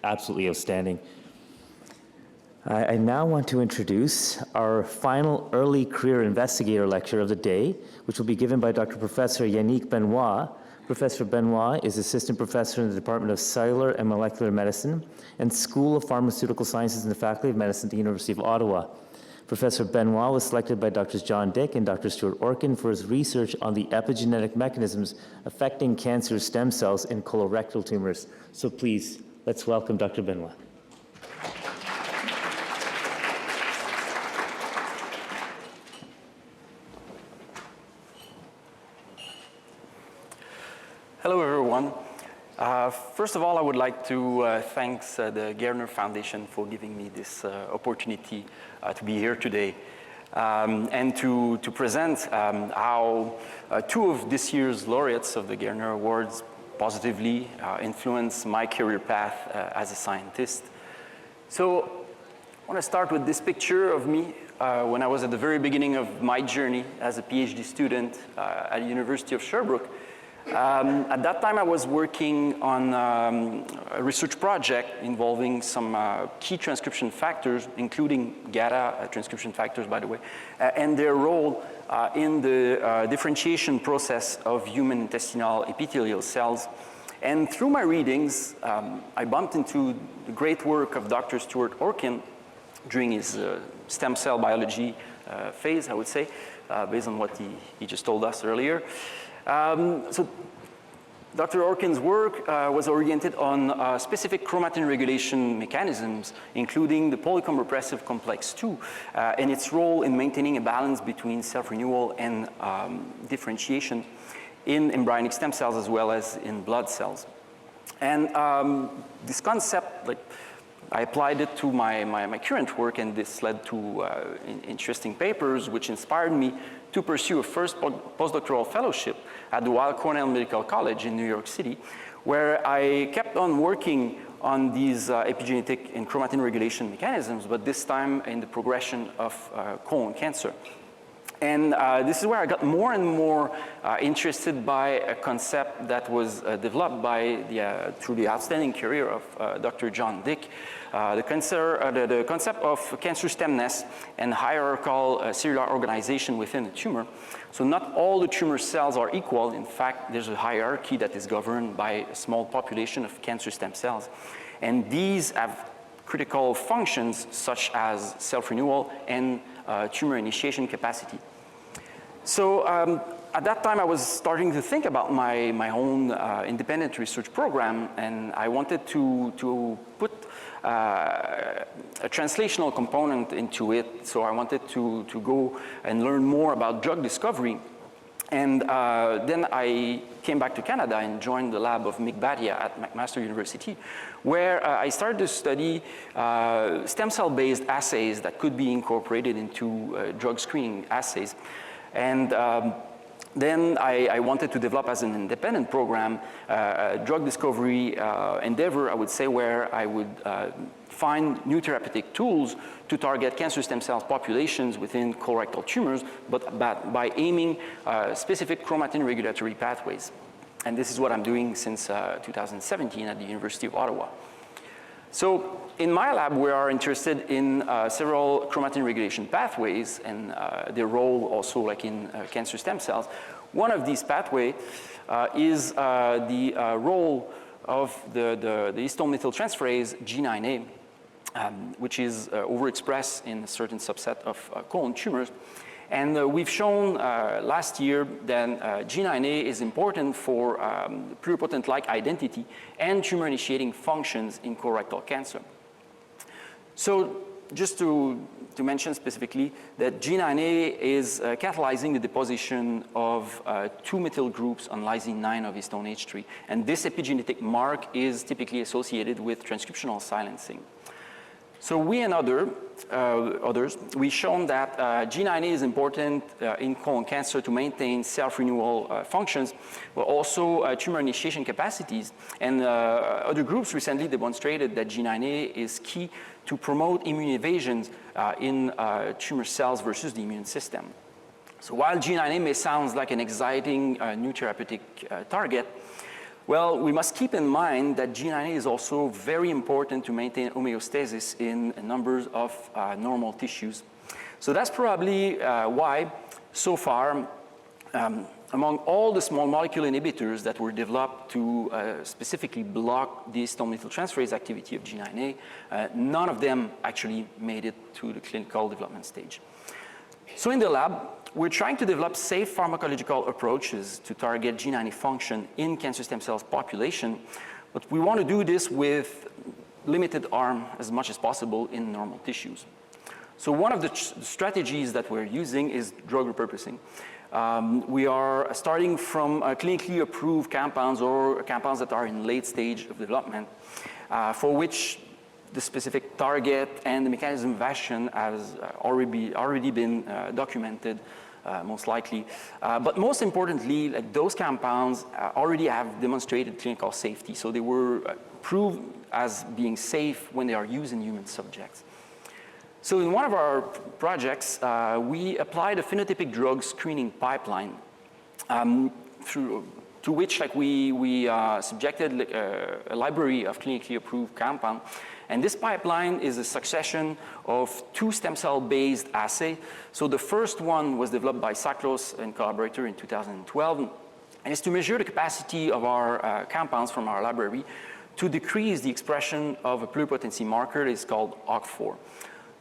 absolutely outstanding. I now want to introduce our final early career investigator lecture of the day, which will be given by Dr. Professor Yannick Benoit. Professor Benoit is Assistant Professor in the Department of Cellular and Molecular Medicine and School of Pharmaceutical Sciences in the Faculty of Medicine at the University of Ottawa. Professor Benoit was selected by Drs. John Dick and Dr. Stuart Orkin for his research on the epigenetic mechanisms affecting cancer stem cells in colorectal tumors. So please, let's welcome Dr. Benoit. Hello, everyone. First of all, I would like to thank the Gairdner Foundation for giving me this opportunity to be here today and to present how two of this year's laureates of the Gairdner Awards positively influenced my career path as a scientist. So I want to start with this picture of me when I was at the very beginning of my journey as a Ph.D. student at the University of Sherbrooke. At that time, I was working on a research project involving some key transcription factors, including GATA transcription factors, by the way, and their role in the differentiation process of human intestinal epithelial cells. And through my readings, I bumped into the great work of Dr. Stuart Orkin during his stem cell biology phase, I would say, based on what he just told us earlier. So Dr. Orkin's work was oriented on specific chromatin regulation mechanisms, including the polycomb repressive complex 2, and its role in maintaining a balance between self-renewal and differentiation in embryonic stem cells as well as in blood cells. And this concept, I applied it to my current work, and this led to interesting papers which inspired me to pursue a first postdoctoral fellowship at the Weill Cornell Medical College in New York City, where I kept on working on these epigenetic and chromatin regulation mechanisms, but this time in the progression of colon cancer. And this is where I got more and more interested by a concept that was developed through the outstanding career of Dr. John Dick, the concept of cancer stemness and hierarchical cellular organization within a tumor. So not all the tumor cells are equal. In fact, there's a hierarchy that is governed by a small population of cancer stem cells. And these have critical functions such as self-renewal and tumor initiation capacity. So at that time, I was starting to think about my own independent research program, and I wanted to put a translational component into it. So I wanted to go and learn more about drug discovery. And then I came back to Canada and joined the lab of Mick Bhatia at McMaster University, where I started to study stem cell-based assays that could be incorporated into drug screening assays. And then I wanted to develop as an independent program a drug discovery endeavor, I would say, where I would find new therapeutic tools to target cancer stem cell populations within colorectal tumors, but by aiming specific chromatin regulatory pathways. And this is what I'm doing since 2017 at the University of Ottawa. So in my lab, we are interested in several chromatin regulation pathways and their role also like in cancer stem cells. One of these pathways is the role of the histone methyltransferase G9A, which is overexpressed in a certain subset of colon tumors. And we've shown last year that G9A is important for pluripotent-like identity and tumor-initiating functions in colorectal cancer. So just to mention specifically that G9A is catalyzing the deposition of two methyl groups on lysine 9 of histone H3. And this epigenetic mark is typically associated with transcriptional silencing. So we and others, we've shown that G9A is important in colon cancer to maintain self-renewal functions, but also tumor initiation capacities. And other groups recently demonstrated that G9A is key to promote immune evasions in tumor cells versus the immune system. So while G9A may sound like an exciting new therapeutic target, Well, we must keep in mind that G9A is also very important to maintain homeostasis in numbers of normal tissues. So that's probably why, so far, among all the small molecule inhibitors that were developed to specifically block the histone methyltransferase activity of G9A, none of them actually made it to the clinical development stage. So in the lab, we're trying to develop safe pharmacological approaches to target G9A function in cancer stem cells population, but we want to do this with limited harm as much as possible in normal tissues. So one of the strategies that we're using is drug repurposing. We are starting from clinically approved compounds or compounds that are in late stage of development, for which the specific target and the mechanism of action has already been documented, most likely. But most importantly, like those compounds already have demonstrated clinical safety. So they were proved as being safe when they are used in human subjects. So in one of our projects, we applied a phenotypic drug screening pipeline to which we subjected a library of clinically approved compounds. And this pipeline is a succession of 2 stem cell-based assays. So the first one was developed by Cyclos and collaborator in 2012, and is to measure the capacity of our compounds from our library to decrease the expression of a pluripotency marker that is called OCT4.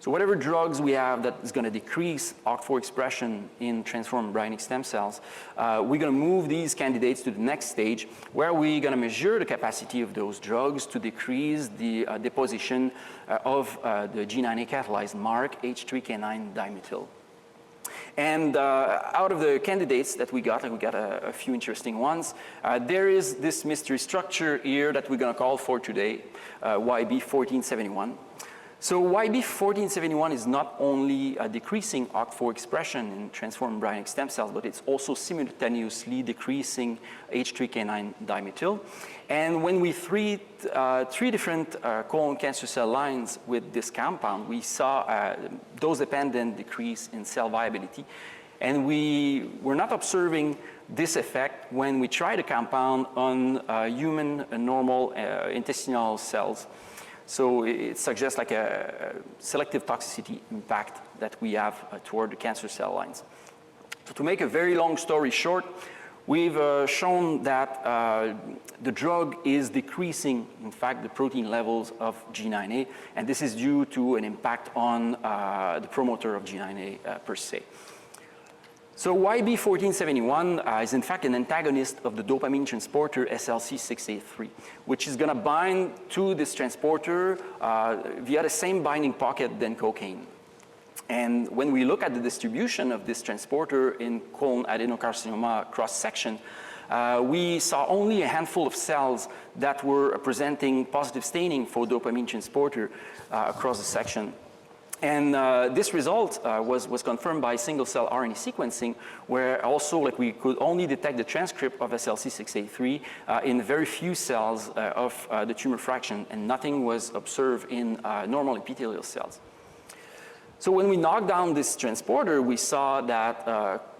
So whatever drugs we have that is going to decrease OCT4 expression in transformed embryonic stem cells, we're going to move these candidates to the next stage where we're going to measure the capacity of those drugs to decrease the deposition of the G9A catalyzed mark H3K9 dimethyl. And out of the candidates that we got a few interesting ones. There is this mystery structure here that we're going to call for today, YB1471. So YB1471 is not only decreasing OCT4 expression in transformed embryonic stem cells, but it's also simultaneously decreasing H3K9 dimethyl. And when we treat 3 different colon cancer cell lines with this compound, we saw a dose-dependent decrease in cell viability. And we were not observing this effect when we tried the compound on human normal intestinal cells. So it suggests like a selective toxicity impact that we have toward the cancer cell lines. So to make a very long story short, we've shown that the drug is decreasing, in fact, the protein levels of G9A, and this is due to an impact on the promoter of G9A per se. So YB1471 is in fact an antagonist of the dopamine transporter SLC6A3, which is going to bind to this transporter via the same binding pocket than cocaine. And when we look at the distribution of this transporter in colon adenocarcinoma cross-section, we saw only a handful of cells that were presenting positive staining for dopamine transporter across the section. And this result was confirmed by single-cell RNA sequencing, where also we could only detect the transcript of SLC6A3 in very few cells of the tumor fraction, and nothing was observed in normal epithelial cells. So when we knocked down this transporter, we saw that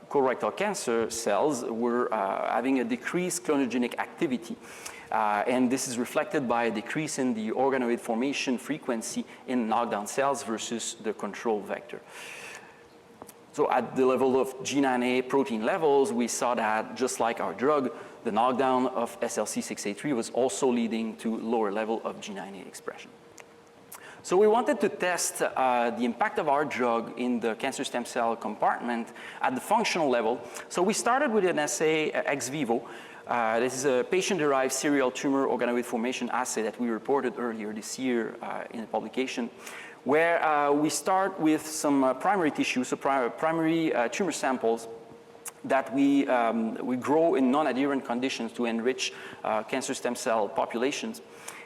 colorectal cancer cells were having a decreased clonogenic activity. And this is reflected by a decrease in the organoid formation frequency in knockdown cells versus the control vector. So at the level of G9A protein levels, we saw that just like our drug, the knockdown of SLC6A3 was also leading to lower level of G9A expression. So we wanted to test the impact of our drug in the cancer stem cell compartment at the functional level. So we started with an assay ex vivo. This is a patient-derived serial tumor organoid formation assay that we reported earlier this year in a publication, where we start with some primary tissue, so primary tumor samples that we grow in non-adherent conditions to enrich cancer stem cell populations.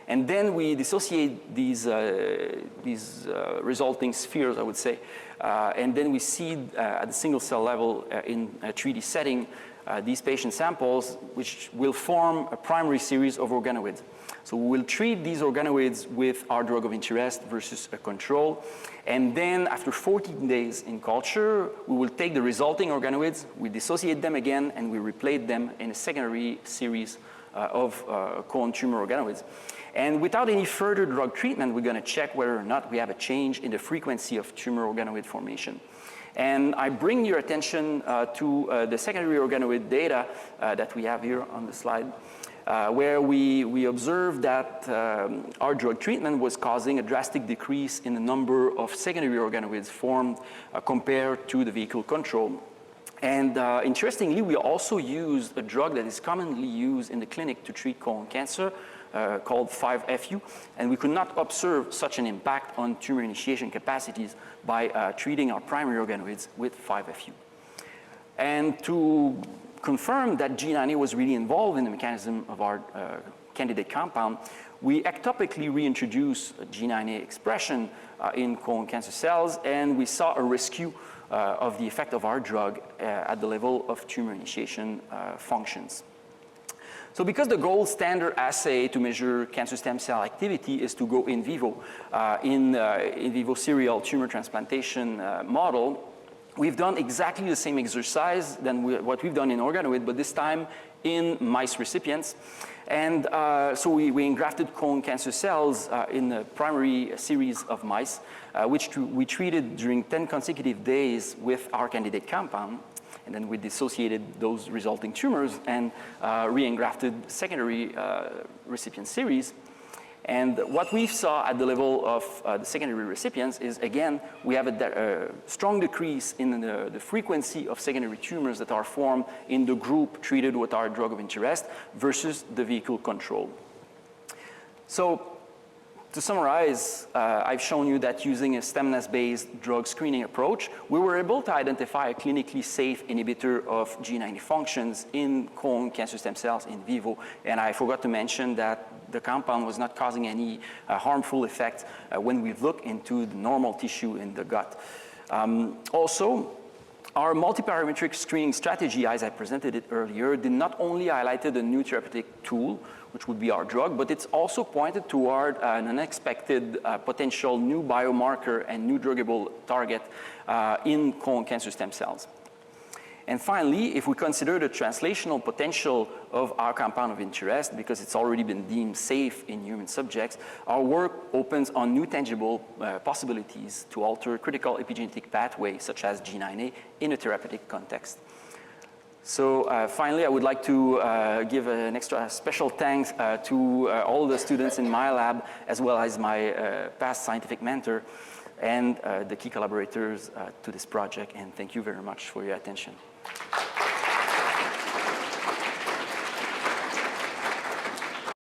And then we dissociate these resulting spheres, I would say, and then we seed at the single cell level in a 3D setting these patient samples, which will form a primary series of organoids. So we will treat these organoids with our drug of interest versus a control. And then after 14 days in culture, we will take the resulting organoids, we dissociate them again, and we replate them in a secondary series of colon tumor organoids. And without any further drug treatment, we're going to check whether or not we have a change in the frequency of tumor organoid formation. And I bring your attention to the secondary organoid data that we have here on the slide, where we observed that our drug treatment was causing a drastic decrease in the number of secondary organoids formed compared to the vehicle control. And interestingly, we also used a drug that is commonly used in the clinic to treat colon cancer, called 5-FU, and we could not observe such an impact on tumor initiation capacities by treating our primary organoids with 5-FU. And to confirm that G9A was really involved in the mechanism of our candidate compound, we ectopically reintroduced G9A expression in colon cancer cells, and we saw a rescue of the effect of our drug at the level of tumor initiation functions. So because the gold standard assay to measure cancer stem cell activity is to go in vivo, in vivo serial tumor transplantation model, we've done exactly the same exercise than what we've done in organoid, but this time in mice recipients. And so we engrafted colon cancer cells in a primary series of mice, which we treated during 10 consecutive days with our candidate compound. And then we dissociated those resulting tumors and re-engrafted secondary recipient series. And what we saw at the level of the secondary recipients is, again, we have a strong decrease in the frequency of secondary tumors that are formed in the group treated with our drug of interest versus the vehicle control. So to summarize, I've shown you that using a Stemness-based drug screening approach, we were able to identify a clinically safe inhibitor of G9A functions in colon cancer stem cells in vivo. And I forgot to mention that the compound was not causing any harmful effects when we look into the normal tissue in the gut. Also, our multiparametric screening strategy, as I presented it earlier, did not only highlight a new therapeutic tool, which would be our drug, but it's also pointed toward an unexpected potential new biomarker and new druggable target in colon cancer stem cells. And finally, if we consider the translational potential of our compound of interest, because it's already been deemed safe in human subjects, our work opens on new tangible possibilities to alter critical epigenetic pathways, such as G9A, in a therapeutic context. So finally, I would like to give an extra special thanks to all the students in my lab, as well as my past scientific mentor, and the key collaborators to this project. And thank you very much for your attention.